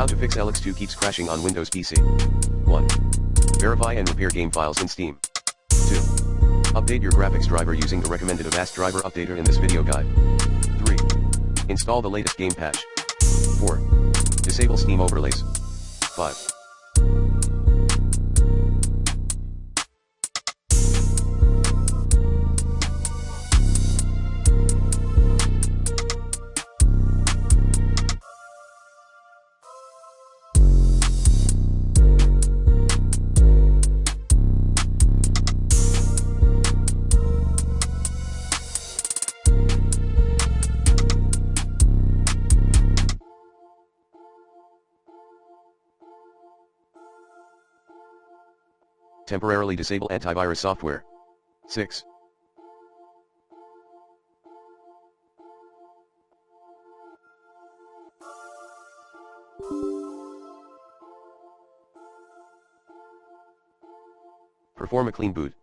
How to fix ELEX II keeps crashing on Windows PC. 1. Verify and repair game files in Steam. 2. Update your graphics driver using the recommended Avast driver updater in this video guide. 3. Install the latest game patch. 4. Disable Steam overlays. 5. Temporarily disable antivirus software. 6. Perform a clean boot.